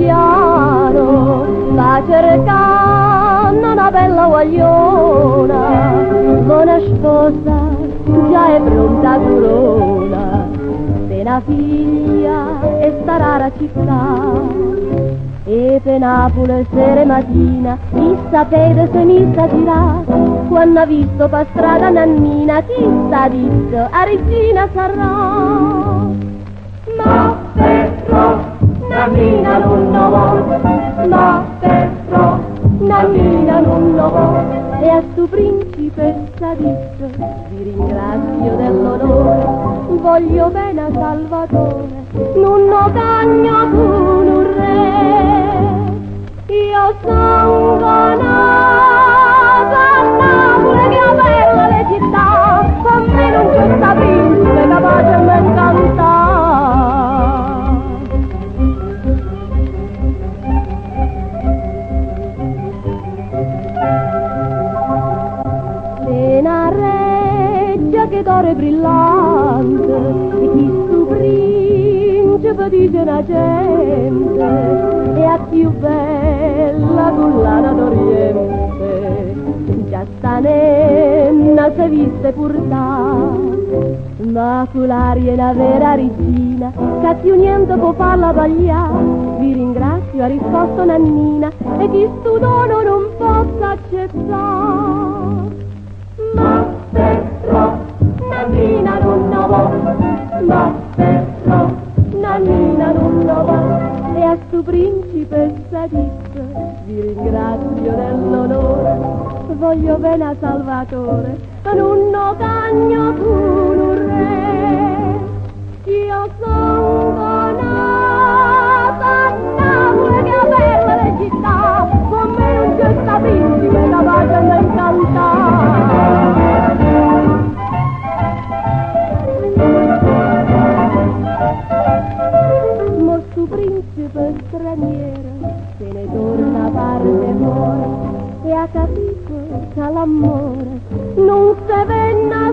piano, va cercando una bella guagliona, buona sposa, già è pronta corona, per una figlia e sta rara città. E per Napoli sera e mattina chi sapete se mi sta tirata, quando ha visto per strada Nannina, chi sta detto a regina sarà. Ma però Nannina non lo vuole, ma però Nannina non lo vuole, e a sto principessa detto vi ringrazio dell'onore, voglio bene a Salvatore, non ho cagno con un re. Io sono nata a Napoli, che bella le città, con me non c'è sta principe capace a me incantare. Se una reggia che d'oro è brillante, e chi stu principe dice una gente, e a più bella collana d'Oriente, già sta nenna se viste portare, ma con l'aria è una vera regina, che più niente può farla tagliare. Vi ringrazio, ha risposto Nannina, e chi sto dono non possa accettare. Ma però Nannina non lo vuole, ma però Nannina non lo vuole, e a sto principessa disse vi ringrazio dell'onore, voglio bene a Salvatore, non ho cagno con un re. Io sono nata a Napoli, che bella le città, con me non c'è sta principe capace a me incantare. Sto principe straniero se ne torna a parte fuori, e ha capito che l'amore non si venne a